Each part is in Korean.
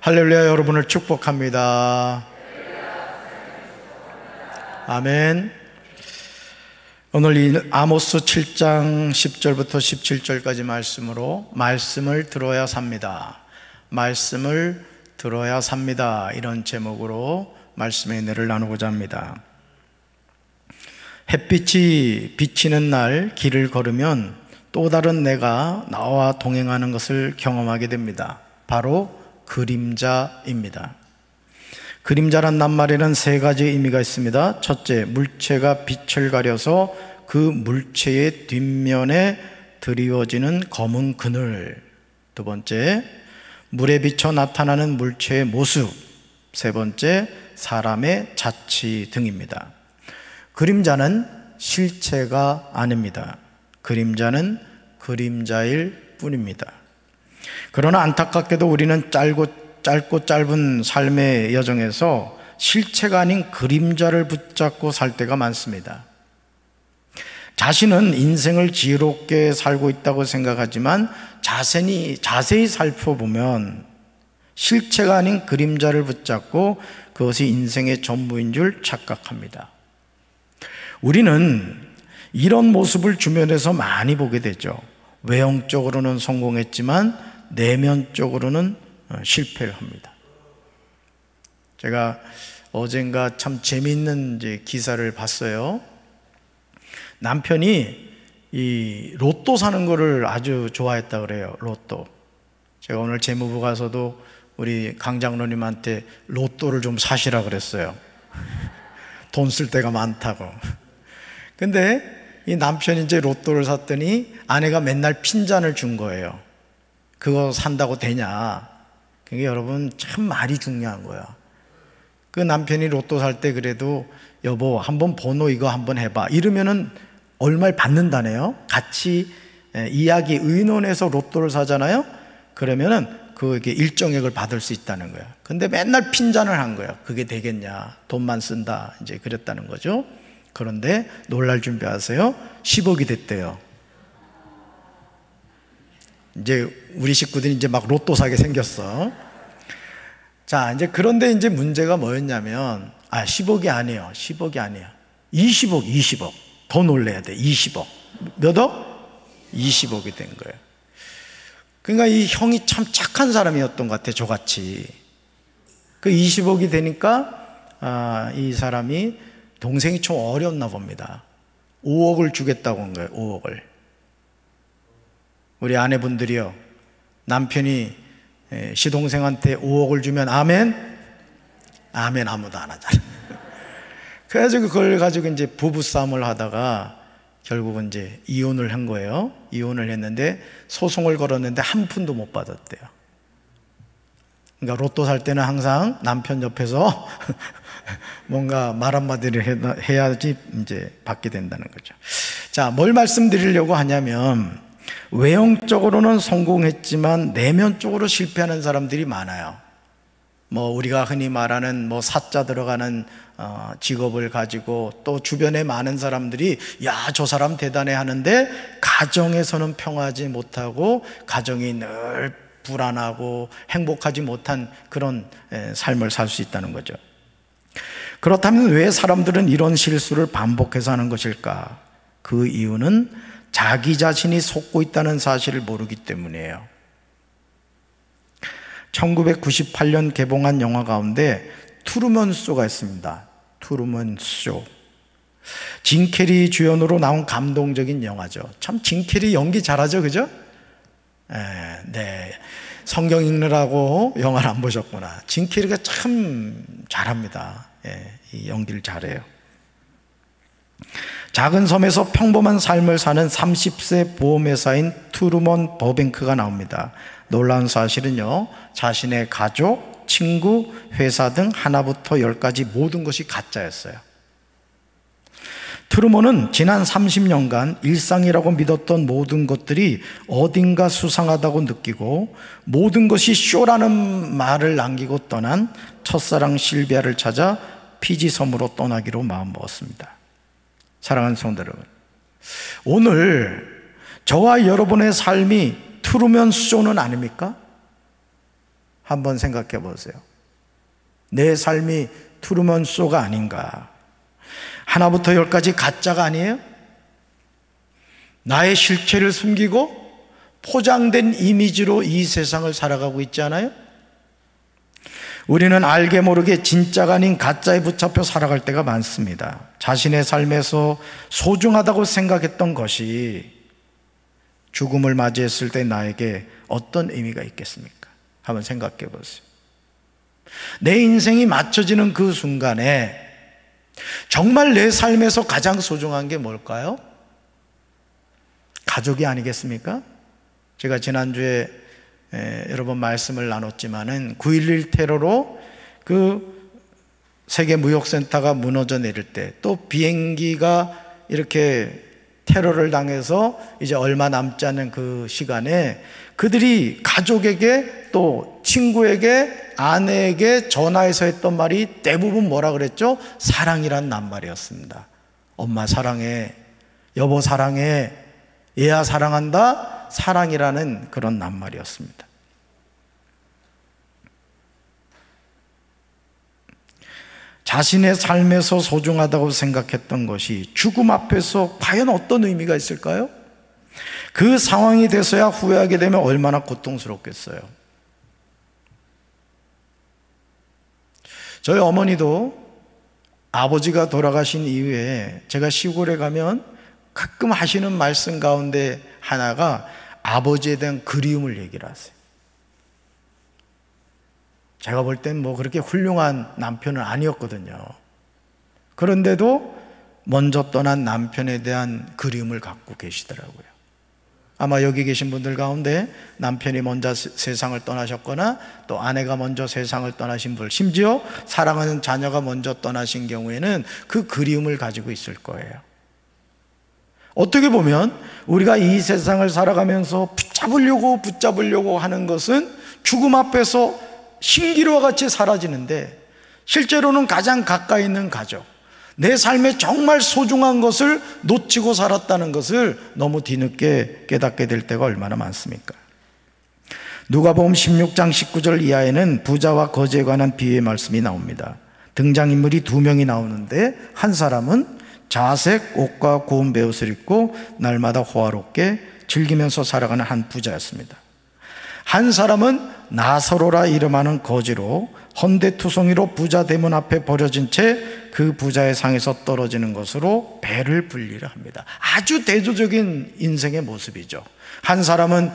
할렐루야. 여러분을 축복합니다. 아멘. 오늘 이 아모스 7장 10절부터 17절까지 말씀으로 말씀을 들어야 삽니다. 말씀을 들어야 삽니다. 이런 제목으로 말씀의 은혜를 나누고자 합니다. 햇빛이 비치는 날 길을 걸으면 또 다른 내가 나와 동행하는 것을 경험하게 됩니다. 바로 그림자입니다. 그림자란 낱말에는 세 가지 의미가 있습니다. 첫째, 물체가 빛을 가려서 그 물체의 뒷면에 드리워지는 검은 그늘. 두 번째, 물에 비쳐 나타나는 물체의 모습. 세 번째, 사람의 자취 등입니다. 그림자는 실체가 아닙니다. 그림자는 그림자일 뿐입니다. 그러나 안타깝게도 우리는 짧고 짧은 삶의 여정에서 실체가 아닌 그림자를 붙잡고 살 때가 많습니다. 자신은 인생을 지혜롭게 살고 있다고 생각하지만 자세히 살펴보면 실체가 아닌 그림자를 붙잡고 그것이 인생의 전부인 줄 착각합니다. 우리는 이런 모습을 주변에서 많이 보게 되죠. 외형적으로는 성공했지만 내면적으로는 실패를 합니다. 제가 어젠가 참 재미있는 기사를 봤어요. 남편이 이 로또 사는 거를 아주 좋아했다 그래요. 로또. 제가 오늘 재무부 가서도 우리 강 장로님한테 로또를 좀 사시라 그랬어요. 돈 쓸 데가 많다고. 근데 이 남편이 이제 로또를 샀더니 아내가 맨날 핀잔을 준 거예요. 그거 산다고 되냐? 그게 여러분 참 말이 중요한 거야. 그 남편이 로또 살 때 그래도 여보 한번 번호 이거 한번 해봐 이러면은 얼마를 받는다네요. 같이 이야기 의논해서 로또를 사잖아요. 그러면은 그게 일정액을 받을 수 있다는 거야. 근데 맨날 핀잔을 한 거야. 그게 되겠냐? 돈만 쓴다. 이제 그랬다는 거죠. 그런데 놀랄 준비하세요. 10억이 됐대요. 이제 우리 식구들이 이제 막 로또 사게 생겼어. 자, 이제 그런데 이제 문제가 뭐였냐면 10억이 아니에요. 10억이 아니야. 20억. 더 놀래야 돼. 20억. 몇 억? 20억이 된 거예요. 그러니까 이 형이 참 착한 사람이었던 것 같아. 저같이. 그 20억이 되니까 이 사람이 동생이 좀 어렸나 봅니다. 5억을 주겠다고 한 거예요. 5억을. 우리 아내분들이요, 남편이 시동생한테 5억을 주면 아멘? 아멘 아무도 안 하잖아. 그래가지고 그걸 가지고 이제 부부싸움을 하다가 결국은 이제 이혼을 한 거예요. 이혼을 했는데 소송을 걸었는데 한 푼도 못 받았대요. 그러니까 로또 살 때는 항상 남편 옆에서 뭔가 말 한마디를 해야지 이제 받게 된다는 거죠. 자, 뭘 말씀드리려고 하냐면 외형적으로는 성공했지만 내면적으로 실패하는 사람들이 많아요. 뭐 우리가 흔히 말하는 뭐 사자 들어가는 직업을 가지고 또 주변에 많은 사람들이 야, 저 사람 대단해 하는데 가정에서는 평화하지 못하고 가정이 늘 불안하고 행복하지 못한 그런 삶을 살 수 있다는 거죠. 그렇다면 왜 사람들은 이런 실수를 반복해서 하는 것일까? 그 이유는 자기 자신이 속고 있다는 사실을 모르기 때문이에요. 1998년 개봉한 영화 가운데 트루먼 쇼가 있습니다. 트루먼 쇼. 진 캐리 주연으로 나온 감동적인 영화죠. 참 진 캐리 연기 잘하죠, 그죠? 네. 성경 읽느라고 영화를 안 보셨구나. 진 캐리가 참 잘합니다. 이 연기를 잘해요. 작은 섬에서 평범한 삶을 사는 30세 보험회사인 트루먼 버뱅크가 나옵니다. 놀라운 사실은요, 자신의 가족, 친구, 회사 등 하나부터 10까지 모든 것이 가짜였어요. 트루먼은 지난 30년간 일상이라고 믿었던 모든 것들이 어딘가 수상하다고 느끼고 모든 것이 쇼라는 말을 남기고 떠난 첫사랑 실비아를 찾아 피지 섬으로 떠나기로 마음먹었습니다. 사랑하는 성도 여러분, 오늘 저와 여러분의 삶이 트루먼 쇼는 아닙니까? 한번 생각해 보세요. 내 삶이 트루먼 쇼가 아닌가? 하나부터 열까지 가짜가 아니에요? 나의 실체를 숨기고 포장된 이미지로 이 세상을 살아가고 있지 않아요? 우리는 알게 모르게 진짜가 아닌 가짜에 붙잡혀 살아갈 때가 많습니다. 자신의 삶에서 소중하다고 생각했던 것이 죽음을 맞이했을 때 나에게 어떤 의미가 있겠습니까? 한번 생각해 보세요. 내 인생이 맞춰지는 그 순간에 정말 내 삶에서 가장 소중한 게 뭘까요? 가족이 아니겠습니까? 제가 지난주에 여러 번 말씀을 나눴지만은 9.11 테러로 그 세계 무역센터가 무너져 내릴 때, 또 비행기가 이렇게 테러를 당해서 이제 얼마 남지 않은 그 시간에 그들이 가족에게 또 친구에게 아내에게 전화해서 했던 말이 대부분 뭐라 그랬죠? 사랑이란 낱말이었습니다. 엄마 사랑해, 여보 사랑해, 얘야 사랑한다, 사랑이라는 그런 낱말이었습니다. 자신의 삶에서 소중하다고 생각했던 것이 죽음 앞에서 과연 어떤 의미가 있을까요? 그 상황이 돼서야 후회하게 되면 얼마나 고통스럽겠어요. 저희 어머니도 아버지가 돌아가신 이후에 제가 시골에 가면 가끔 하시는 말씀 가운데 하나가 아버지에 대한 그리움을 얘기를 하세요. 제가 볼 땐 뭐 그렇게 훌륭한 남편은 아니었거든요. 그런데도 먼저 떠난 남편에 대한 그리움을 갖고 계시더라고요. 아마 여기 계신 분들 가운데 남편이 먼저 세상을 떠나셨거나 또 아내가 먼저 세상을 떠나신 분, 심지어 사랑하는 자녀가 먼저 떠나신 경우에는 그 그리움을 가지고 있을 거예요. 어떻게 보면 우리가 이 세상을 살아가면서 붙잡으려고 하는 것은 죽음 앞에서 신기루와 같이 사라지는데, 실제로는 가장 가까이 있는 가족, 내 삶에 정말 소중한 것을 놓치고 살았다는 것을 너무 뒤늦게 깨닫게 될 때가 얼마나 많습니까? 누가복음 16장 19절 이하에는 부자와 거지에 관한 비유의 말씀이 나옵니다. 등장인물이 두 명이 나오는데, 한 사람은 자색 옷과 고운 베옷을 입고 날마다 호화롭게 즐기면서 살아가는 한 부자였습니다. 한 사람은 나사로라 이름하는 거지로 헌데투성이로 부자 대문 앞에 버려진 채 그 부자의 상에서 떨어지는 것으로 배를 불리려 합니다. 아주 대조적인 인생의 모습이죠. 한 사람은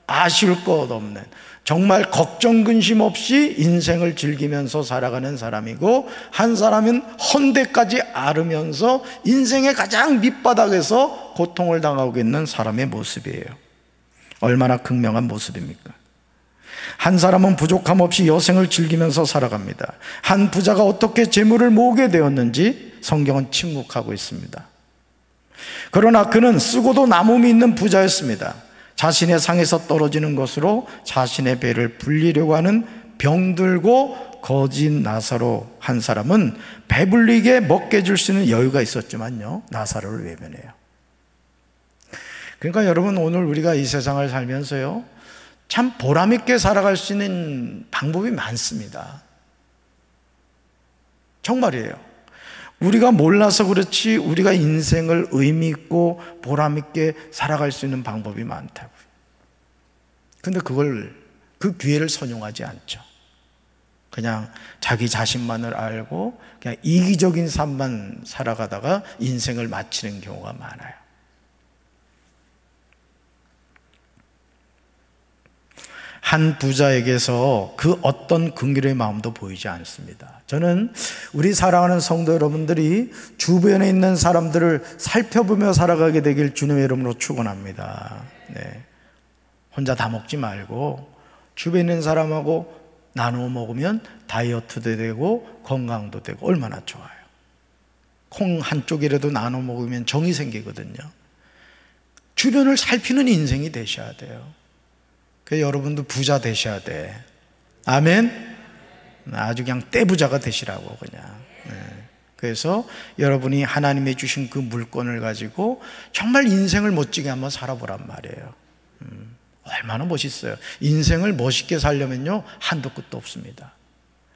아쉬울 것 없는, 정말 걱정 근심 없이 인생을 즐기면서 살아가는 사람이고, 한 사람은 헌데까지 앓으면서 인생의 가장 밑바닥에서 고통을 당하고 있는 사람의 모습이에요. 얼마나 극명한 모습입니까? 한 사람은 부족함 없이 여생을 즐기면서 살아갑니다. 한 부자가 어떻게 재물을 모으게 되었는지 성경은 침묵하고 있습니다. 그러나 그는 쓰고도 남음이 있는 부자였습니다. 자신의 상에서 떨어지는 것으로 자신의 배를 불리려고 하는 병들고 거진 나사로 한 사람은 배불리게 먹게 해줄 수 있는 여유가 있었지만요, 나사로를 외면해요. 그러니까 여러분, 오늘 우리가 이 세상을 살면서요, 참 보람있게 살아갈 수 있는 방법이 많습니다. 정말이에요. 우리가 몰라서 그렇지 우리가 인생을 의미있고 보람있게 살아갈 수 있는 방법이 많다고요. 근데 그 기회를 선용하지 않죠. 그냥 자기 자신만을 알고 그냥 이기적인 삶만 살아가다가 인생을 마치는 경우가 많아요. 한 부자에게서 그 어떤 긍휼의 마음도 보이지 않습니다. 저는 우리 사랑하는 성도 여러분들이 주변에 있는 사람들을 살펴보며 살아가게 되길 주님의 이름으로 축원합니다. 네. 혼자 다 먹지 말고 주변에 있는 사람하고 나누어 먹으면 다이어트도 되고 건강도 되고 얼마나 좋아요. 콩 한 쪽이라도 나눠 먹으면 정이 생기거든요. 주변을 살피는 인생이 되셔야 돼요. 그래서 여러분도 부자 되셔야 돼. 아멘. 아주 그냥 떼부자가 되시라고 그냥. 네. 그래서 여러분이 하나님이 주신 그 물건을 가지고 정말 인생을 멋지게 한번 살아보란 말이에요. 얼마나 멋있어요. 인생을 멋있게 살려면요, 한도 끝도 없습니다.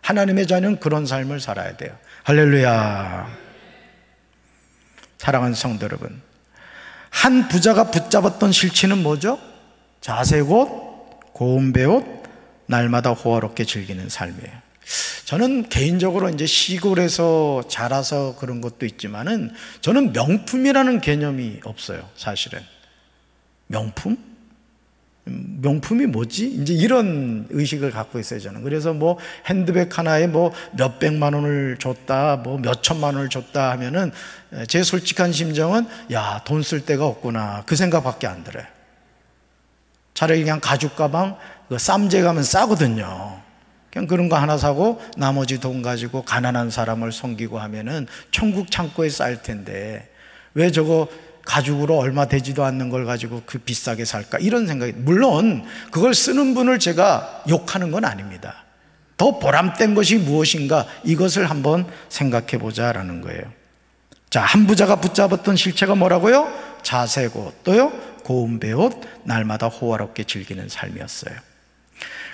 하나님의 자녀는 그런 삶을 살아야 돼요. 할렐루야. 사랑하는 성도 여러분, 한 부자가 붙잡았던 실체는 뭐죠? 자색옷, 고운 배옷, 날마다 호화롭게 즐기는 삶이에요. 저는 개인적으로 이제 시골에서 자라서 그런 것도 있지만은 저는 명품이라는 개념이 없어요, 사실은. 명품? 명품이 뭐지? 이제 이런 의식을 갖고 있어요, 저는. 그래서 뭐 핸드백 하나에 뭐 몇백만 원을 줬다, 뭐 몇천만 원을 줬다 하면은 제 솔직한 심정은 야, 돈 쓸 데가 없구나, 그 생각밖에 안 들어요. 차라리 그냥 가죽 가방, 쌈재 가면 싸거든요. 그냥 그런 거 하나 사고 나머지 돈 가지고 가난한 사람을 섬기고 하면은 천국 창고에 쌓일 텐데 왜 저거 가죽으로 얼마 되지도 않는 걸 가지고 그 비싸게 살까, 이런 생각이. 물론 그걸 쓰는 분을 제가 욕하는 건 아닙니다. 더 보람된 것이 무엇인가, 이것을 한번 생각해 보자라는 거예요. 자, 한 부자가 붙잡았던 실체가 뭐라고요? 자색옷, 또요 고운 배옷, 날마다 호화롭게 즐기는 삶이었어요.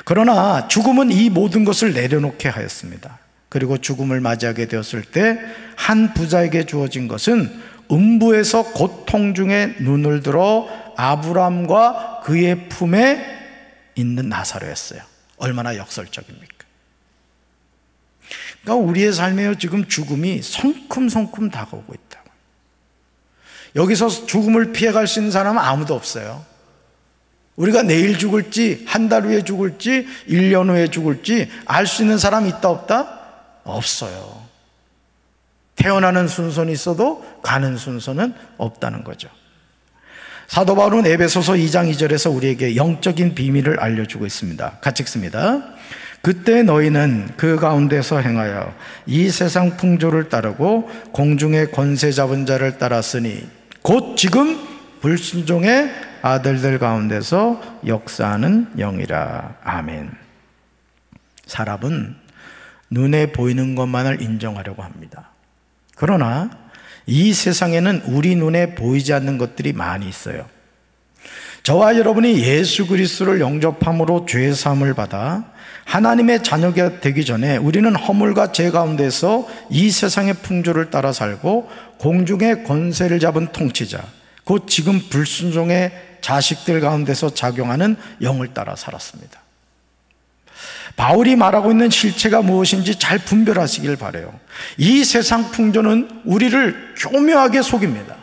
그러나 죽음은 이 모든 것을 내려놓게 하였습니다. 그리고 죽음을 맞이하게 되었을 때 한 부자에게 주어진 것은 음부에서 고통 중에 눈을 들어 아브람과 그의 품에 있는 나사로였어요. 얼마나 역설적입니까? 그러니까 우리의 삶에 지금 죽음이 성큼성큼 다가오고 있다. 여기서 죽음을 피해갈 수 있는 사람은 아무도 없어요. 우리가 내일 죽을지, 한 달 후에 죽을지, 1년 후에 죽을지 알 수 있는 사람이 있다 없다? 없어요. 태어나는 순서는 있어도 가는 순서는 없다는 거죠. 사도 바울은 에베소서 2장 2절에서 우리에게 영적인 비밀을 알려주고 있습니다. 같이 읽습니다. 그때 너희는 그 가운데서 행하여 이 세상 풍조를 따르고 공중의 권세 잡은 자를 따랐으니 곧 지금 불순종의 아들들 가운데서 역사하는 영이라. 아멘. 사람은 눈에 보이는 것만을 인정하려고 합니다. 그러나 이 세상에는 우리 눈에 보이지 않는 것들이 많이 있어요. 저와 여러분이 예수 그리스도를 영접함으로 죄 사함을 받아 하나님의 자녀가 되기 전에 우리는 허물과 죄 가운데서 이 세상의 풍조를 따라 살고 공중의 권세를 잡은 통치자, 곧 지금 불순종의 자식들 가운데서 작용하는 영을 따라 살았습니다. 바울이 말하고 있는 실체가 무엇인지 잘 분별하시길 바라요. 이 세상 풍조는 우리를 교묘하게 속입니다.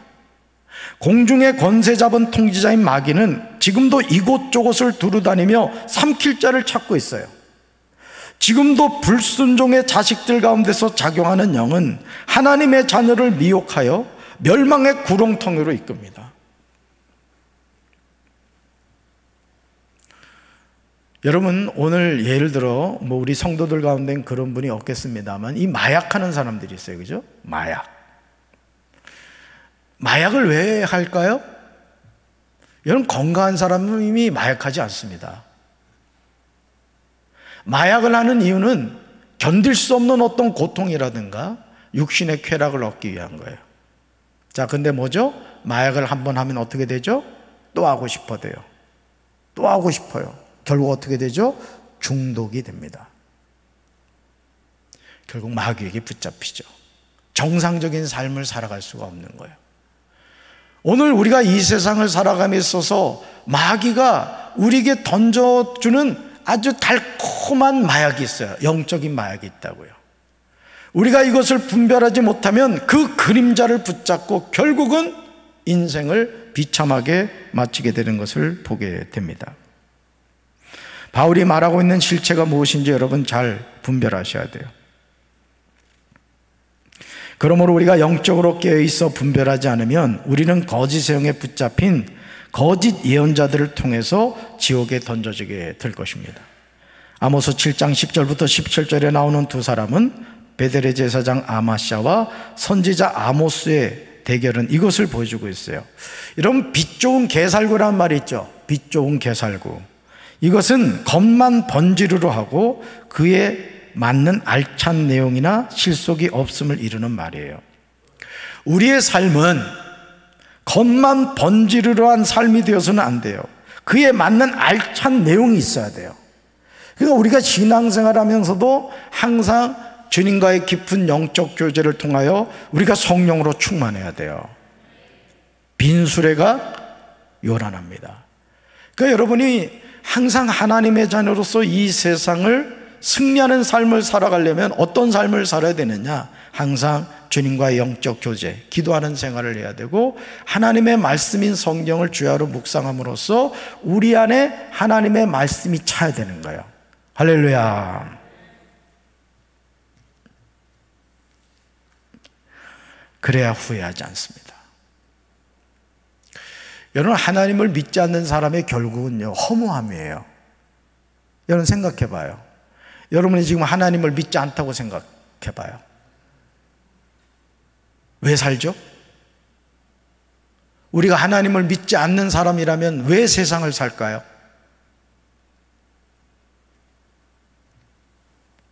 공중의 권세 잡은 통치자인 마귀는 지금도 이곳저곳을 두루다니며 삼킬 자를 찾고 있어요. 지금도 불순종의 자식들 가운데서 작용하는 영은 하나님의 자녀를 미혹하여 멸망의 구렁텅이로 이끕니다. 여러분, 오늘 예를 들어 뭐 우리 성도들 가운데는 그런 분이 없겠습니다만 이 마약하는 사람들이 있어요. 그죠? 마약을 왜 할까요? 여러분, 건강한 사람이 마약하지 않습니다. 마약을 하는 이유는 견딜 수 없는 어떤 고통이라든가 육신의 쾌락을 얻기 위한 거예요. 자, 근데 뭐죠? 마약을 한번 하면 어떻게 되죠? 또 하고 싶어 돼요. 또 하고 싶어요. 결국 어떻게 되죠? 중독이 됩니다. 결국 마귀에게 붙잡히죠. 정상적인 삶을 살아갈 수가 없는 거예요. 오늘 우리가 이 세상을 살아감에 있어서 마귀가 우리에게 던져주는 아주 달콤한 마약이 있어요. 영적인 마약이 있다고요. 우리가 이것을 분별하지 못하면 그 그림자를 붙잡고 결국은 인생을 비참하게 마치게 되는 것을 보게 됩니다. 바울이 말하고 있는 실체가 무엇인지 여러분 잘 분별하셔야 돼요. 그러므로 우리가 영적으로 깨어있어 분별하지 않으면 우리는 거짓의 영에 붙잡힌 거짓 예언자들을 통해서 지옥에 던져지게 될 것입니다. 아모스 7장 10절부터 17절에 나오는 두 사람은 베델의 제사장 아마샤와 선지자 아모스의 대결은 이것을 보여주고 있어요. 여러분, 빛 좋은 개살구라는 말이 있죠. 빛 좋은 개살구. 이것은 겉만 번지르르 하고 그에 맞는 알찬 내용이나 실속이 없음을 이루는 말이에요. 우리의 삶은 겉만 번지르르한 삶이 되어서는 안 돼요. 그에 맞는 알찬 내용이 있어야 돼요. 그러니까 우리가 신앙생활 하면서도 항상 주님과의 깊은 영적 교제를 통하여 우리가 성령으로 충만해야 돼요. 빈 수레가 요란합니다. 그러니까 여러분이 항상 하나님의 자녀로서 이 세상을 승리하는 삶을 살아가려면 어떤 삶을 살아야 되느냐? 항상 주님과의 영적 교제, 기도하는 생활을 해야 되고 하나님의 말씀인 성경을 주야로 묵상함으로써 우리 안에 하나님의 말씀이 차야 되는 거예요. 할렐루야. 그래야 후회하지 않습니다. 여러분, 하나님을 믿지 않는 사람의 결국은요, 허무함이에요. 여러분 생각해 봐요. 여러분이 지금 하나님을 믿지 않다고 생각해 봐요. 왜 살죠? 우리가 하나님을 믿지 않는 사람이라면 왜 세상을 살까요?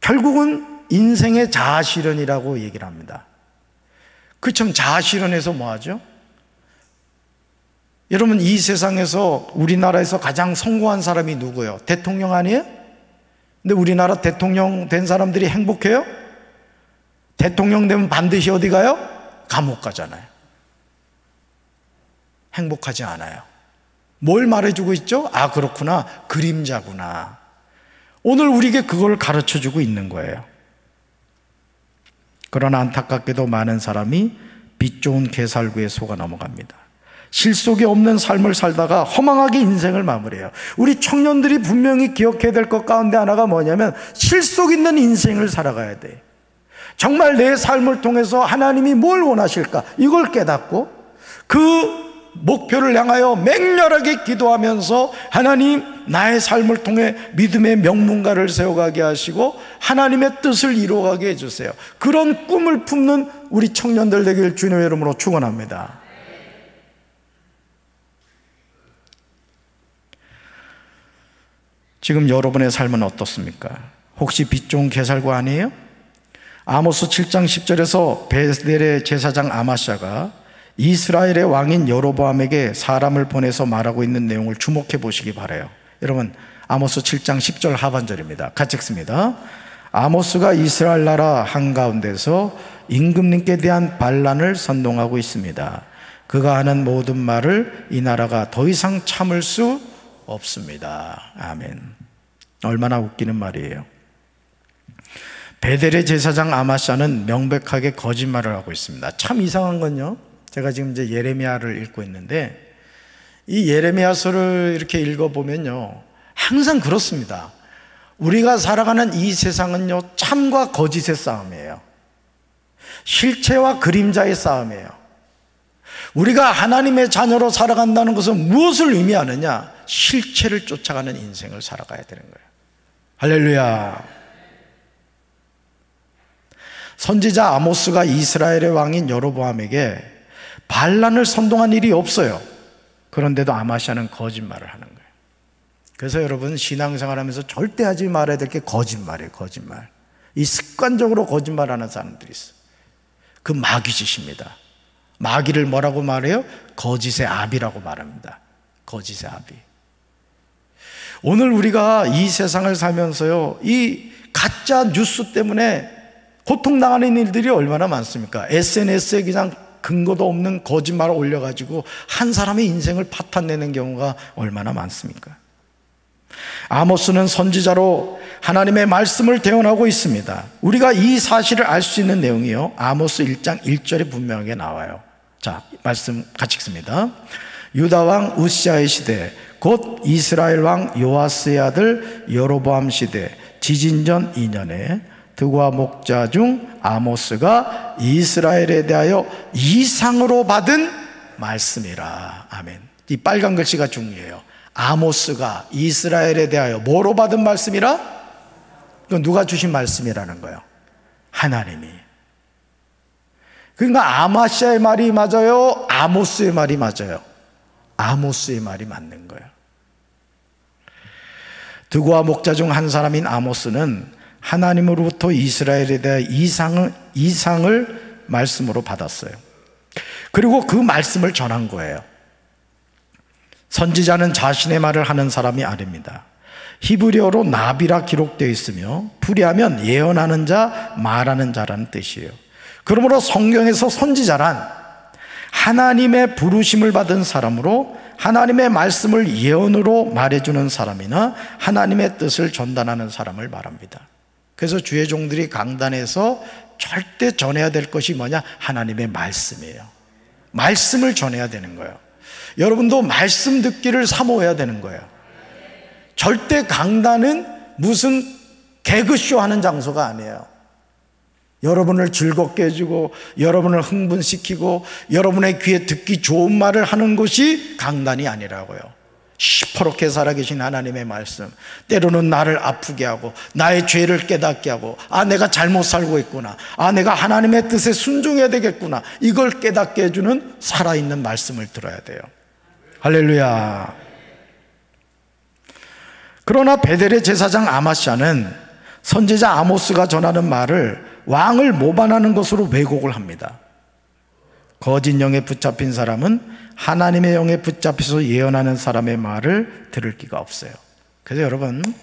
결국은 인생의 자아실현이라고 얘기를 합니다. 그처럼 자아실현해서 뭐 하죠? 여러분, 이 세상에서 우리나라에서 가장 성공한 사람이 누구예요? 대통령 아니에요? 근데 우리나라 대통령 된 사람들이 행복해요? 대통령 되면 반드시 어디 가요? 감옥 가잖아요. 행복하지 않아요. 뭘 말해주고 있죠? 아, 그렇구나. 그림자구나. 오늘 우리에게 그걸 가르쳐주고 있는 거예요. 그러나 안타깝게도 많은 사람이 빛 좋은 개살구에 속아 넘어갑니다. 실속이 없는 삶을 살다가 허망하게 인생을 마무리해요. 우리 청년들이 분명히 기억해야 될 것 가운데 하나가 뭐냐면 실속 있는 인생을 살아가야 돼. 정말 내 삶을 통해서 하나님이 뭘 원하실까? 이걸 깨닫고 그 목표를 향하여 맹렬하게 기도하면서 하나님, 나의 삶을 통해 믿음의 명문가를 세워가게 하시고 하나님의 뜻을 이루어가게 해주세요. 그런 꿈을 품는 우리 청년들 되길 주님의 이름으로 축원합니다. 지금 여러분의 삶은 어떻습니까? 혹시 빛 좋은 개살구 아니에요? 아모스 7장 10절에서 베델의 제사장 아마샤가 이스라엘의 왕인 여로보암에게 사람을 보내서 말하고 있는 내용을 주목해 보시기 바라요. 여러분, 아모스 7장 10절 하반절입니다. 같이 읽습니다. 아모스가 이스라엘 나라 한가운데서 임금님께 대한 반란을 선동하고 있습니다. 그가 하는 모든 말을 이 나라가 더 이상 참을 수 없습니다. 아멘. 얼마나 웃기는 말이에요. 베델의 제사장 아마샤는 명백하게 거짓말을 하고 있습니다. 참 이상한 건요, 제가 지금 이제 예레미야를 읽고 있는데 이 예레미야서를 이렇게 읽어보면요, 항상 그렇습니다. 우리가 살아가는 이 세상은요, 참과 거짓의 싸움이에요. 실체와 그림자의 싸움이에요. 우리가 하나님의 자녀로 살아간다는 것은 무엇을 의미하느냐? 실체를 쫓아가는 인생을 살아가야 되는 거예요. 할렐루야. 선지자 아모스가 이스라엘의 왕인 여로보암에게 반란을 선동한 일이 없어요. 그런데도 아마샤는 거짓말을 하는 거예요. 그래서 여러분, 신앙생활하면서 절대 하지 말아야 될 게 거짓말이에요. 거짓말. 이 습관적으로 거짓말하는 사람들이 있어요. 그 마귀짓입니다. 마귀를 뭐라고 말해요? 거짓의 아비라고 말합니다. 거짓의 아비. 오늘 우리가 이 세상을 살면서요, 이 가짜 뉴스 때문에 고통당하는 일들이 얼마나 많습니까? SNS에 그냥 근거도 없는 거짓말을 올려가지고 한 사람의 인생을 파탄내는 경우가 얼마나 많습니까? 아모스는 선지자로 하나님의 말씀을 대언하고 있습니다. 우리가 이 사실을 알 수 있는 내용이요, 아모스 1장 1절에 분명하게 나와요. 자, 말씀 같이 읽습니다. 유다 왕 우시아의 시대, 곧 이스라엘 왕 요아스의 아들 여로보암 시대 지진전 2년에 드와 목자 중 아모스가 이스라엘에 대하여 이상으로 받은 말씀이라. 아멘. 이 빨간 글씨가 중요해요. 아모스가 이스라엘에 대하여 뭐로 받은 말씀이라? 이건 누가 주신 말씀이라는 거예요? 하나님이. 그러니까 아마샤의 말이 맞아요? 아모스의 말이 맞아요? 아모스의 말이 맞는 거예요. 드고와 목자 중 한 사람인 아모스는 하나님으로부터 이스라엘에 대한 이상을 말씀으로 받았어요. 그리고 그 말씀을 전한 거예요. 선지자는 자신의 말을 하는 사람이 아닙니다. 히브리어로 나비라 기록되어 있으며 풀이하면 예언하는 자, 말하는 자라는 뜻이에요. 그러므로 성경에서 선지자란 하나님의 부르심을 받은 사람으로 하나님의 말씀을 예언으로 말해주는 사람이나 하나님의 뜻을 전달하는 사람을 말합니다. 그래서 주의 종들이 강단에서 절대 전해야 될 것이 뭐냐? 하나님의 말씀이에요. 말씀을 전해야 되는 거예요. 여러분도 말씀 듣기를 사모해야 되는 거예요. 절대 강단은 무슨 개그쇼 하는 장소가 아니에요. 여러분을 즐겁게 해주고 여러분을 흥분시키고 여러분의 귀에 듣기 좋은 말을 하는 것이 강단이 아니라고요. 시퍼렇게 살아계신 하나님의 말씀, 때로는 나를 아프게 하고 나의 죄를 깨닫게 하고, 아, 내가 잘못 살고 있구나, 아, 내가 하나님의 뜻에 순종해야 되겠구나, 이걸 깨닫게 해주는 살아있는 말씀을 들어야 돼요. 할렐루야. 그러나 베델의 제사장 아마샤는 선지자 아모스가 전하는 말을 왕을 모반하는 것으로 왜곡을 합니다. 거짓 영에 붙잡힌 사람은 하나님의 영에 붙잡혀서 예언하는 사람의 말을 들을 기가 없어요. 그래서 여러분,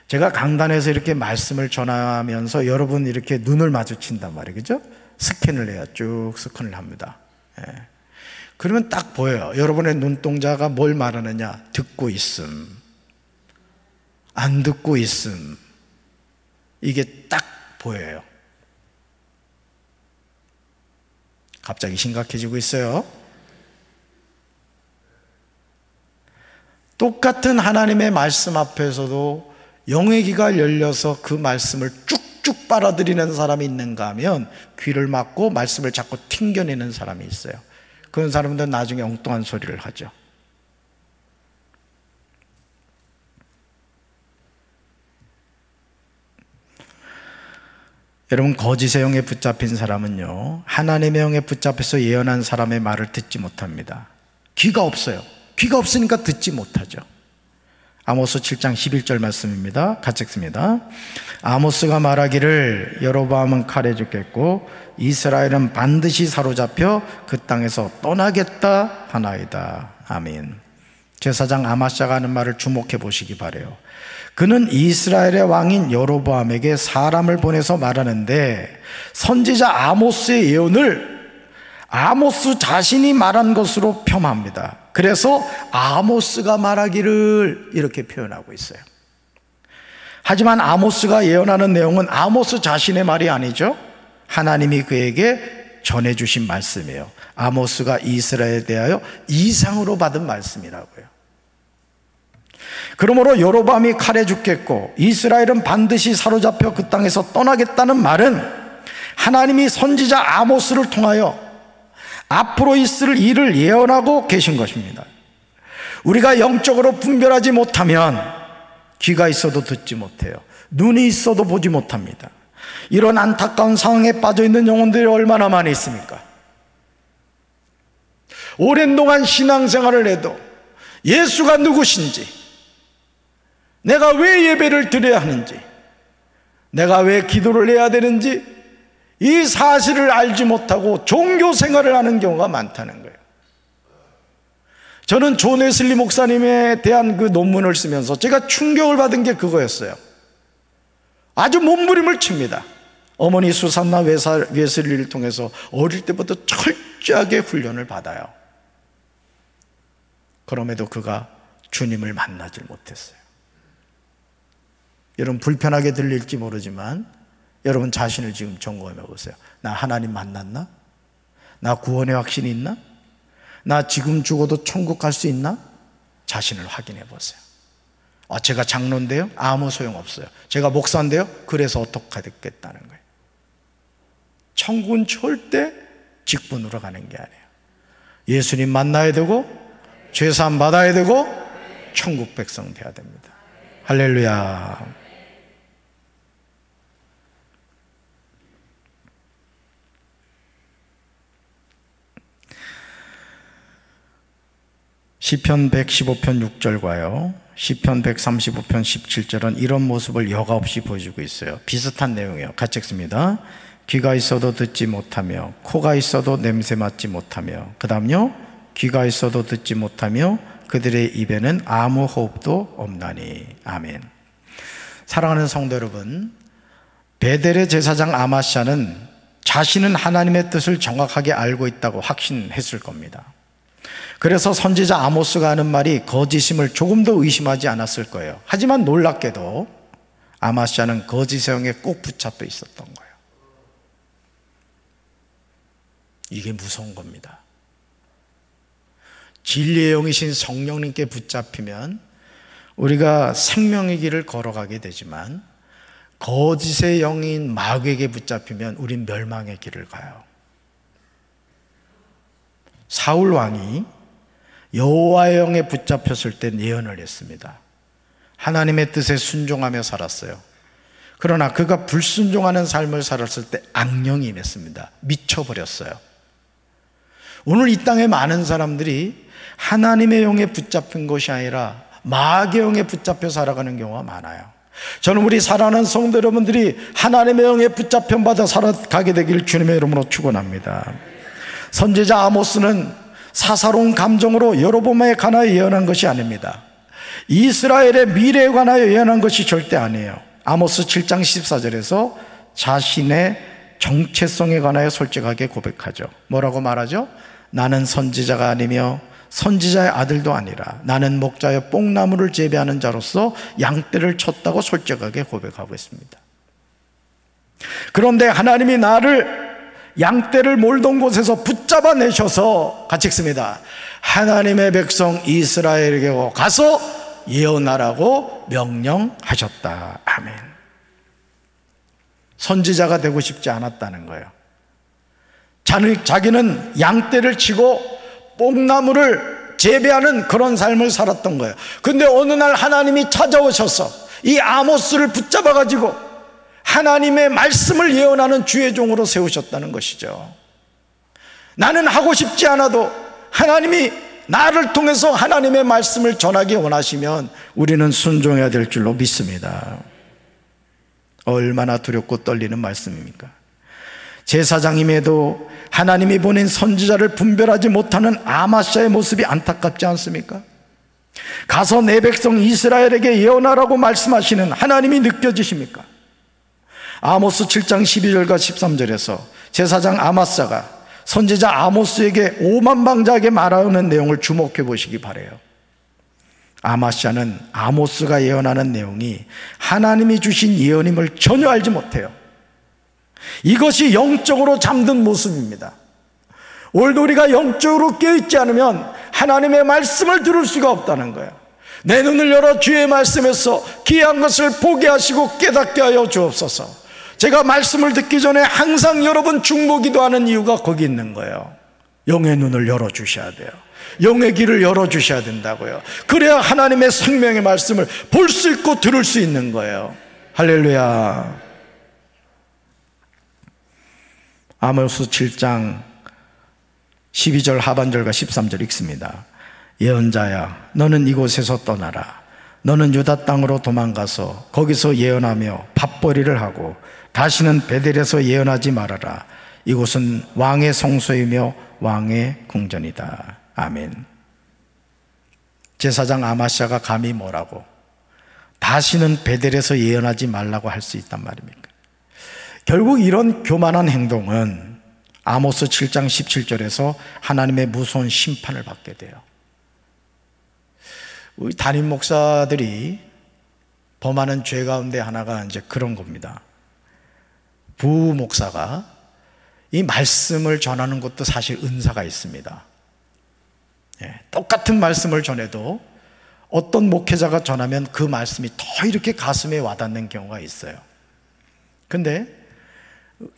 제가 강단에서 이렇게 말씀을 전하면서 여러분 이렇게 눈을 마주친단 말이에요. 그죠? 스캔을 해야 쭉 스캔을 합니다. 그러면 딱 보여요. 여러분의 눈동자가 뭘 말하느냐? 듣고 있음, 안 듣고 있음, 이게 딱 보여요. 갑자기 심각해지고 있어요. 똑같은 하나님의 말씀 앞에서도 영의 귀가 열려서 그 말씀을 쭉쭉 빨아들이는 사람이 있는가 하면 귀를 막고 말씀을 자꾸 튕겨내는 사람이 있어요. 그런 사람들은 나중에 엉뚱한 소리를 하죠. 여러분, 거짓의 영에 붙잡힌 사람은요, 하나님의 영에 붙잡혀서 예언한 사람의 말을 듣지 못합니다. 귀가 없어요. 귀가 없으니까 듣지 못하죠. 아모스 7장 11절 말씀입니다. 같이 읽습니다. 아모스가 말하기를 여로보암은 칼에 죽겠고 이스라엘은 반드시 사로잡혀 그 땅에서 떠나겠다 하나이다. 아멘. 제사장 아마샤가 하는 말을 주목해 보시기 바라요. 그는 이스라엘의 왕인 여로보암에게 사람을 보내서 말하는데 선지자 아모스의 예언을 아모스 자신이 말한 것으로 폄하합니다. 그래서 아모스가 말하기를 이렇게 표현하고 있어요. 하지만 아모스가 예언하는 내용은 아모스 자신의 말이 아니죠. 하나님이 그에게 전해주신 말씀이에요. 아모스가 이스라엘에 대하여 이상으로 받은 말씀이라고요. 그러므로 여로보암이 칼에 죽겠고 이스라엘은 반드시 사로잡혀 그 땅에서 떠나겠다는 말은 하나님이 선지자 아모스를 통하여 앞으로 있을 일을 예언하고 계신 것입니다. 우리가 영적으로 분별하지 못하면 귀가 있어도 듣지 못해요. 눈이 있어도 보지 못합니다. 이런 안타까운 상황에 빠져 있는 영혼들이 얼마나 많이 있습니까? 오랜 동안 신앙생활을 해도 예수가 누구신지, 내가 왜 예배를 드려야 하는지, 내가 왜 기도를 해야 되는지 이 사실을 알지 못하고 종교 생활을 하는 경우가 많다는 거예요. 저는 존 웨슬리 목사님에 대한 그 논문을 쓰면서 제가 충격을 받은 게 그거였어요. 아주 몸부림을 칩니다. 어머니 수산나 웨슬리를 통해서 어릴 때부터 철저하게 훈련을 받아요. 그럼에도 그가 주님을 만나질 못했어요. 여러분, 불편하게 들릴지 모르지만 여러분 자신을 지금 점검해 보세요. 나 하나님 만났나? 나 구원의 확신이 있나? 나 지금 죽어도 천국 갈 수 있나? 자신을 확인해 보세요. 제가 장로인데요? 아무 소용없어요. 제가 목사인데요? 그래서 어떻게 됐겠다는 거예요. 천국은 절대 직분으로 가는 게 아니에요. 예수님 만나야 되고 죄사함 받아야 되고 천국 백성 돼야 됩니다. 할렐루야. 시편 115편 6절과요 시편 135편 17절은 이런 모습을 여과 없이 보여주고 있어요. 비슷한 내용이에요. 같이 읽습니다. 귀가 있어도 듣지 못하며 코가 있어도 냄새 맡지 못하며, 그 다음요, 귀가 있어도 듣지 못하며 그들의 입에는 아무 호흡도 없나니. 아멘. 사랑하는 성도 여러분, 베델의 제사장 아마시아는 자신은 하나님의 뜻을 정확하게 알고 있다고 확신했을 겁니다. 그래서 선지자 아모스가 하는 말이 거짓임을 조금도 의심하지 않았을 거예요. 하지만 놀랍게도 아마시아는 거짓의 영에 꼭 붙잡혀 있었던 거예요. 이게 무서운 겁니다. 진리의 영이신 성령님께 붙잡히면 우리가 생명의 길을 걸어가게 되지만, 거짓의 영인 마귀에게 붙잡히면 우린 멸망의 길을 가요. 사울 왕이 여호와의 영에 붙잡혔을 때 예언을 했습니다. 하나님의 뜻에 순종하며 살았어요. 그러나 그가 불순종하는 삶을 살았을 때 악령이 임했습니다. 미쳐버렸어요. 오늘 이 땅에 많은 사람들이 하나님의 영에 붙잡힌 것이 아니라 마귀의 영에 붙잡혀 살아가는 경우가 많아요. 저는 우리 사랑하는 성도 여러분들이 하나님의 영에 붙잡혀 받아 살아가게 되길 주님의 이름으로 축원합니다. 선지자 아모스는 사사로운 감정으로 여로보암에 관하여 예언한 것이 아닙니다. 이스라엘의 미래에 관하여 예언한 것이 절대 아니에요. 아모스 7장 14절에서 자신의 정체성에 관하여 솔직하게 고백하죠. 뭐라고 말하죠? 나는 선지자가 아니며 선지자의 아들도 아니라 나는 목자여 뽕나무를 재배하는 자로서 양떼를 쳤다고 솔직하게 고백하고 있습니다. 그런데 하나님이 나를 양떼를 몰던 곳에서 붙잡아 내셔서 같이 읽습니다. 하나님의 백성 이스라엘에게 가서 예언하라고 명령하셨다. 아멘. 선지자가 되고 싶지 않았다는 거예요. 자기는 양떼를 치고 뽕나무를 재배하는 그런 삶을 살았던 거예요. 근데 어느 날 하나님이 찾아오셔서 이 아모스를 붙잡아 가지고 하나님의 말씀을 예언하는 주의 종으로 세우셨다는 것이죠. 나는 하고 싶지 않아도 하나님이 나를 통해서 하나님의 말씀을 전하기 원하시면 우리는 순종해야 될 줄로 믿습니다. 얼마나 두렵고 떨리는 말씀입니까? 제사장임에도 하나님이 보낸 선지자를 분별하지 못하는 아마시아의 모습이 안타깝지 않습니까? 가서 내 백성 이스라엘에게 예언하라고 말씀하시는 하나님이 느껴지십니까? 아모스 7장 12절과 13절에서 제사장 아마시아가 선지자 아모스에게 오만방자하게 말하는 내용을 주목해 보시기 바라요. 아마시아는 아모스가 예언하는 내용이 하나님이 주신 예언임을 전혀 알지 못해요. 이것이 영적으로 잠든 모습입니다. 오늘도 우리가 영적으로 깨어있지 않으면 하나님의 말씀을 들을 수가 없다는 거예요. 내 눈을 열어 주의 말씀에서 귀한 것을 보게 하시고 깨닫게 하여 주옵소서. 제가 말씀을 듣기 전에 항상 여러분 중보기도하는 이유가 거기 있는 거예요. 영의 눈을 열어주셔야 돼요. 영의 길을 열어주셔야 된다고요. 그래야 하나님의 생명의 말씀을 볼 수 있고 들을 수 있는 거예요. 할렐루야. 아모스 7장 12절 하반절과 13절 읽습니다. 예언자야, 너는 이곳에서 떠나라. 너는 유다 땅으로 도망가서 거기서 예언하며 밥벌이를 하고 다시는 베델에서 예언하지 말아라. 이곳은 왕의 성소이며 왕의 궁전이다. 아멘. 제사장 아마시아가 감히 뭐라고 다시는 베델에서 예언하지 말라고 할 수 있단 말입니까? 결국 이런 교만한 행동은 아모스 7장 17절에서 하나님의 무서운 심판을 받게 돼요. 우리 담임 목사들이 범하는 죄 가운데 하나가 이제 그런 겁니다. 부목사가 이 말씀을 전하는 것도 사실 은사가 있습니다. 똑같은 말씀을 전해도 어떤 목회자가 전하면 그 말씀이 더 이렇게 가슴에 와닿는 경우가 있어요. 근데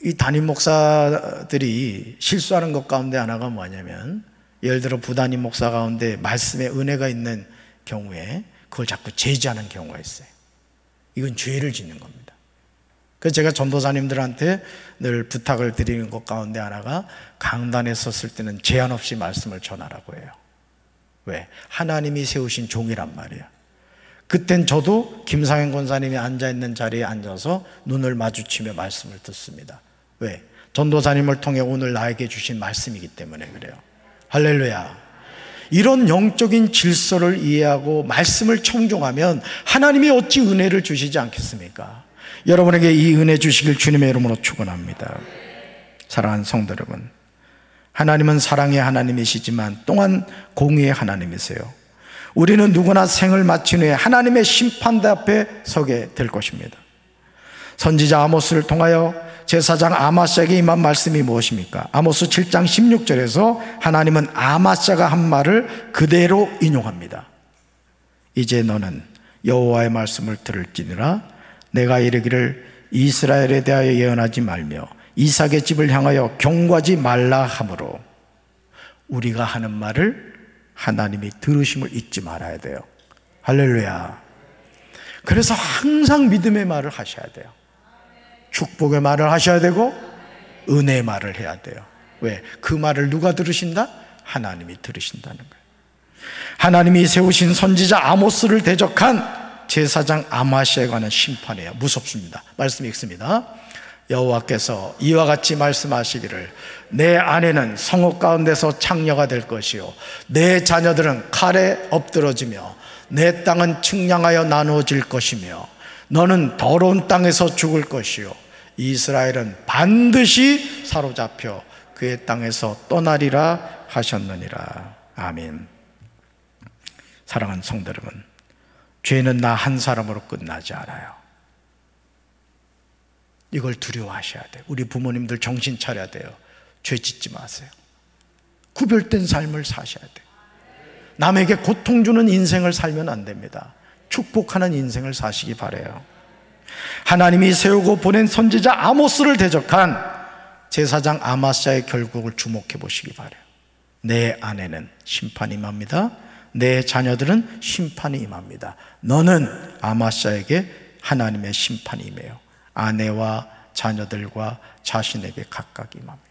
이 담임 목사들이 실수하는 것 가운데 하나가 뭐냐면, 예를 들어 부담임 목사 가운데 말씀에 은혜가 있는 경우에 그걸 자꾸 제지하는 경우가 있어요. 이건 죄를 짓는 겁니다. 그래서 제가 전도사님들한테 늘 부탁을 드리는 것 가운데 하나가 강단에 섰을 때는 제한 없이 말씀을 전하라고 해요. 왜? 하나님이 세우신 종이란 말이에요. 그땐 저도 김상현 권사님이 앉아있는 자리에 앉아서 눈을 마주치며 말씀을 듣습니다. 왜? 전도사님을 통해 오늘 나에게 주신 말씀이기 때문에 그래요. 할렐루야. 이런 영적인 질서를 이해하고 말씀을 청종하면 하나님이 어찌 은혜를 주시지 않겠습니까? 여러분에게 이 은혜 주시길 주님의 이름으로 축원합니다. 사랑하는 성도 여러분, 하나님은 사랑의 하나님이시지만 또한 공의의 하나님이세요. 우리는 누구나 생을 마친 후에 하나님의 심판대 앞에 서게 될 것입니다. 선지자 아모스를 통하여 제사장 아마스에게 임한 말씀이 무엇입니까? 아모스 7장 16절에서 하나님은 아마스가 한 말을 그대로 인용합니다. 이제 너는 여호와의 말씀을 들을지니라. 내가 이르기를 이스라엘에 대하여 예언하지 말며 이삭의 집을 향하여 경고하지 말라 하므로. 우리가 하는 말을 하나님이 들으심을 잊지 말아야 돼요. 할렐루야. 그래서 항상 믿음의 말을 하셔야 돼요. 축복의 말을 하셔야 되고 은혜의 말을 해야 돼요. 왜? 그 말을 누가 들으신다? 하나님이 들으신다는 거예요. 하나님이 세우신 선지자 아모스를 대적한 제사장 아마스에 관한 심판이에요. 무섭습니다. 말씀 읽습니다. 여호와께서 이와 같이 말씀하시기를 내 아내는 성읍 가운데서 창녀가 될 것이요 내 자녀들은 칼에 엎드러지며 내 땅은 측량하여 나누어질 것이며 너는 더러운 땅에서 죽을 것이요 이스라엘은 반드시 사로잡혀 그의 땅에서 떠나리라 하셨느니라. 아멘. 사랑하는 성도 여러분, 죄는 나 한 사람으로 끝나지 않아요. 이걸 두려워하셔야 돼요. 우리 부모님들 정신 차려야 돼요. 죄 짓지 마세요. 구별된 삶을 사셔야 돼요. 남에게 고통 주는 인생을 살면 안 됩니다. 축복하는 인생을 사시기 바라요. 하나님이 세우고 보낸 선지자 아모스를 대적한 제사장 아마스의 결국을 주목해 보시기 바라요. 내 아내는 심판이 임합니다. 내 자녀들은 심판이 임합니다. 너는 아마스에게 하나님의 심판이 임해요. 아내와 자녀들과 자신에게 각각 임합니다.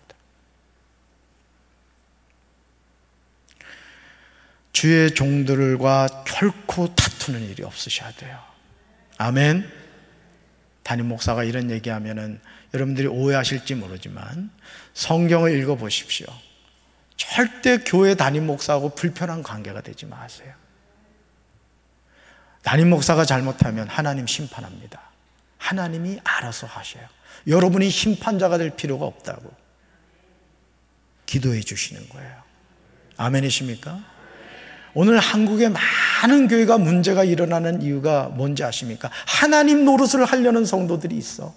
주의 종들과 결코 다투는 일이 없으셔야 돼요. 아멘. 담임 목사가 이런 얘기하면은 여러분들이 오해하실지 모르지만 성경을 읽어보십시오. 절대 교회 담임 목사하고 불편한 관계가 되지 마세요. 담임 목사가 잘못하면 하나님 심판합니다. 하나님이 알아서 하셔요. 여러분이 심판자가 될 필요가 없다고 기도해 주시는 거예요. 아멘이십니까? 오늘 한국의 많은 교회가 문제가 일어나는 이유가 뭔지 아십니까? 하나님 노릇을 하려는 성도들이 있어.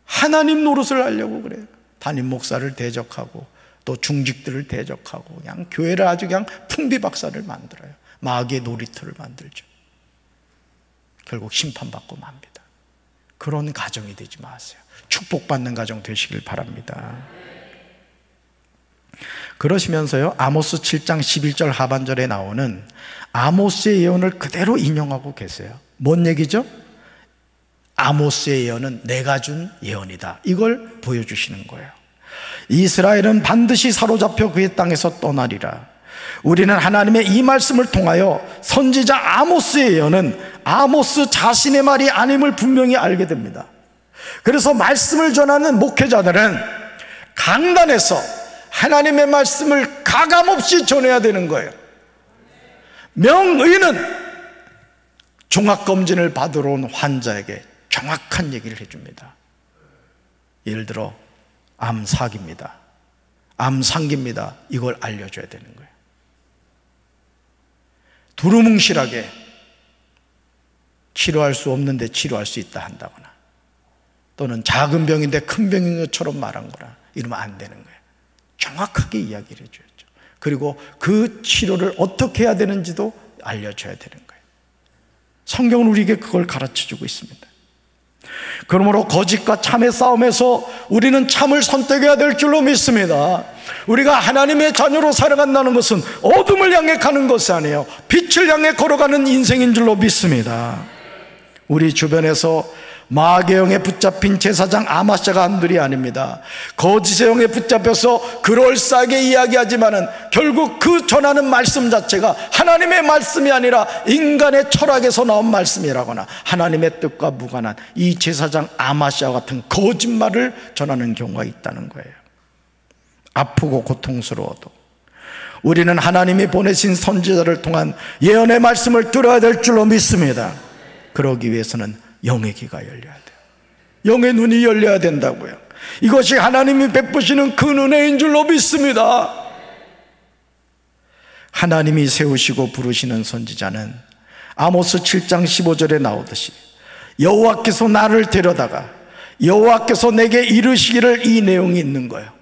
하나님 노릇을 하려고 그래요. 담임 목사를 대적하고 또 중직들을 대적하고 그냥 교회를 아주 그냥 풍비박산을 만들어요. 마귀의 놀이터를 만들죠. 결국 심판받고 맙니다. 그런 가정이 되지 마세요. 축복받는 가정 되시길 바랍니다. 그러시면서요, 아모스 7장 11절 하반절에 나오는 아모스의 예언을 그대로 인용하고 계세요. 뭔 얘기죠? 아모스의 예언은 내가 준 예언이다. 이걸 보여주시는 거예요. 이스라엘은 반드시 사로잡혀 그의 땅에서 떠나리라. 우리는 하나님의 이 말씀을 통하여 선지자 아모스의 예언은 아모스 자신의 말이 아님을 분명히 알게 됩니다. 그래서 말씀을 전하는 목회자들은 강단에서 하나님의 말씀을 가감없이 전해야 되는 거예요. 명의는 종합검진을 받으러 온 환자에게 정확한 얘기를 해줍니다. 예를 들어 암사기입니다, 암상기입니다. 이걸 알려줘야 되는 거예요. 두루뭉실하게 치료할 수 없는데 치료할 수 있다 한다거나 또는 작은 병인데 큰 병인 것처럼 말한 거나 이러면 안 되는 거예요. 정확하게 이야기를 해줘야죠. 그리고 그 치료를 어떻게 해야 되는지도 알려줘야 되는 거예요. 성경은 우리에게 그걸 가르쳐주고 있습니다. 그러므로 거짓과 참의 싸움에서 우리는 참을 선택해야 될 줄로 믿습니다. 우리가 하나님의 자녀로 살아간다는 것은 어둠을 향해 가는 것이 아니에요. 빛을 향해 걸어가는 인생인 줄로 믿습니다. 우리 주변에서 마귀의 영에 붙잡힌 제사장 아마스가 한둘이 아닙니다. 거짓의 영에 붙잡혀서 그럴싸하게 이야기하지만은 결국 그 전하는 말씀 자체가 하나님의 말씀이 아니라 인간의 철학에서 나온 말씀이라거나 하나님의 뜻과 무관한 이 제사장 아마스와 같은 거짓말을 전하는 경우가 있다는 거예요. 아프고 고통스러워도 우리는 하나님이 보내신 선지자를 통한 예언의 말씀을 들어야 될 줄로 믿습니다. 그러기 위해서는 영의 귀가 열려야 돼요. 영의 눈이 열려야 된다고요. 이것이 하나님이 베푸시는 그 은혜인 줄로 믿습니다. 하나님이 세우시고 부르시는 선지자는 아모스 7장 15절에 나오듯이 여호와께서 나를 데려다가 여호와께서 내게 이르시기를, 이 내용이 있는 거예요.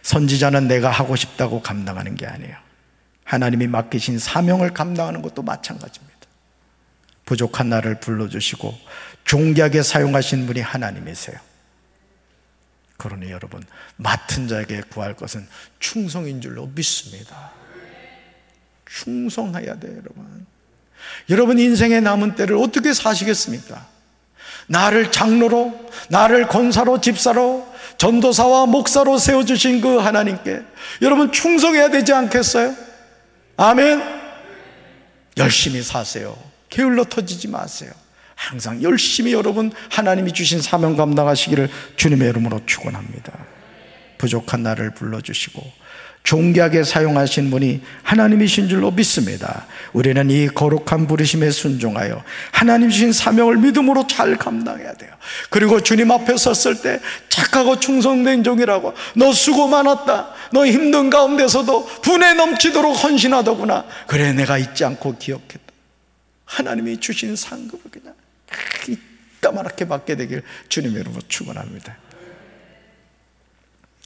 선지자는 내가 하고 싶다고 감당하는 게 아니에요. 하나님이 맡기신 사명을 감당하는 것도 마찬가지입니다. 부족한 나를 불러주시고 존귀하게 사용하신 분이 하나님이세요. 그러니 여러분, 맡은 자에게 구할 것은 충성인 줄로 믿습니다. 충성해야 돼요, 여러분. 여러분 인생의 남은 때를 어떻게 사시겠습니까? 나를 장로로, 나를 권사로, 집사로, 전도사와 목사로 세워주신 그 하나님께 여러분 충성해야 되지 않겠어요? 아멘. 열심히 사세요. 게을러 터지지 마세요. 항상 열심히 여러분 하나님이 주신 사명 감당하시기를 주님의 이름으로 축원합니다. 부족한 나를 불러주시고 존귀하게 사용하신 분이 하나님이신 줄로 믿습니다. 우리는 이 거룩한 부르심에 순종하여 하나님 주신 사명을 믿음으로 잘 감당해야 돼요. 그리고 주님 앞에 섰을 때 착하고 충성된 종이라고, 너 수고 많았다, 너 힘든 가운데서도 분에 넘치도록 헌신하더구나, 그래 내가 잊지 않고 기억했다. 하나님이 주신 상급을 그냥 이따만하게 받게 되길 주님의 이름으로 축원합니다.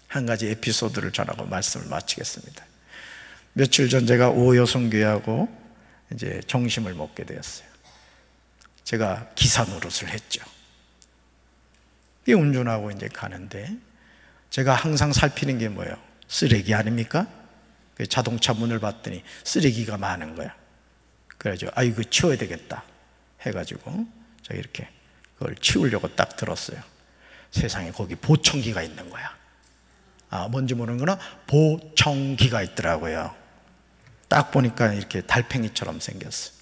한 가지 에피소드를 전하고 말씀을 마치겠습니다. 며칠 전 제가 오여성교회하고 이제 점심을 먹게 되었어요. 제가 기사 노릇을 했죠. 이 운전하고 이제 가는데 제가 항상 살피는 게 뭐예요? 쓰레기 아닙니까? 자동차 문을 봤더니 쓰레기가 많은 거야. 그래가지고 이거 치워야 되겠다 해가지고 제가 이렇게 그걸 치우려고 딱 들었어요. 세상에 거기 보청기가 있는 거야. 뭔지 모르는구나. 보청기가 있더라고요. 딱 보니까 이렇게 달팽이처럼 생겼어요.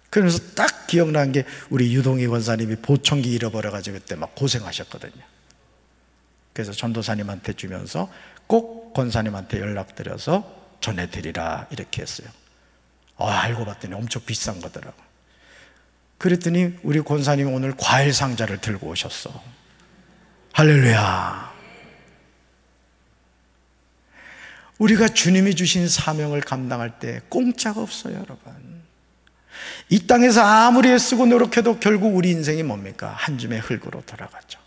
그러면서 딱 기억나는 게 우리 유동희 권사님이 보청기 잃어버려가지고 그때 막 고생하셨거든요. 그래서 전도사님한테 주면서 꼭 권사님한테 연락드려서 전해드리라 이렇게 했어요. 알고 봤더니 엄청 비싼 거더라고요. 그랬더니 우리 권사님이 오늘 과일 상자를 들고 오셨어. 할렐루야. 우리가 주님이 주신 사명을 감당할 때 공짜가 없어요, 여러분. 이 땅에서 아무리 애쓰고 노력해도 결국 우리 인생이 뭡니까? 한 줌의 흙으로 돌아가죠.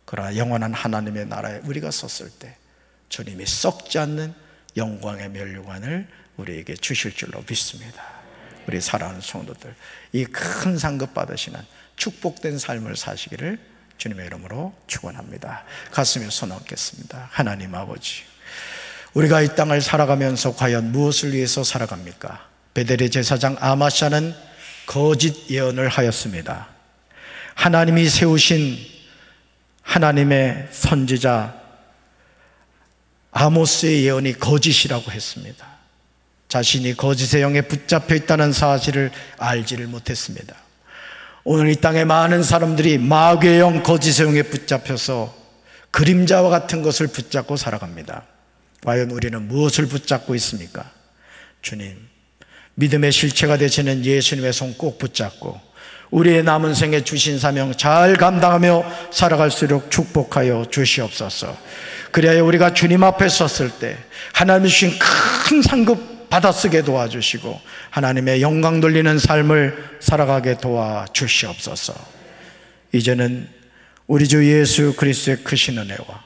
그러나 영원한 하나님의 나라에 우리가 섰을 때 주님이 썩지 않는 영광의 면류관을 우리에게 주실 줄로 믿습니다. 우리 사랑하는 성도들, 이 큰 상급 받으시는 축복된 삶을 사시기를 주님의 이름으로 축원합니다. 가슴에 손 얹겠습니다. 하나님 아버지, 우리가 이 땅을 살아가면서 과연 무엇을 위해서 살아갑니까? 베델의 제사장 아마샤는 거짓 예언을 하였습니다. 하나님이 세우신 하나님의 선지자 아모스의 예언이 거짓이라고 했습니다. 자신이 거짓의 영에 붙잡혀 있다는 사실을 알지를 못했습니다. 오늘 이 땅에 많은 사람들이 마귀의 영, 거짓의 영에 붙잡혀서 그림자와 같은 것을 붙잡고 살아갑니다. 과연 우리는 무엇을 붙잡고 있습니까? 주님, 믿음의 실체가 되시는 예수님의 손 꼭 붙잡고 우리의 남은 생에 주신 사명 잘 감당하며 살아갈수록 축복하여 주시옵소서. 그래야 우리가 주님 앞에 섰을 때 하나님이 주신 큰 상급 받아쓰게 도와주시고 하나님의 영광 돌리는 삶을 살아가게 도와주시옵소서. 이제는 우리 주 예수 그리스도의 크신 은혜와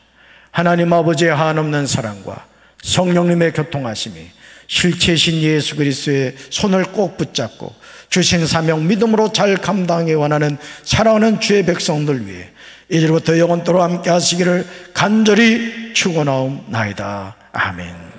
하나님 아버지의 한없는 사랑과 성령님의 교통하심이 실체이신 예수 그리스도의 손을 꼭 붙잡고 주신 사명 믿음으로 잘 감당해 원하는 사랑하는 주의 백성들 위해 이제부터 영원토록 함께 하시기를 간절히 축원하옵나이다. 아멘.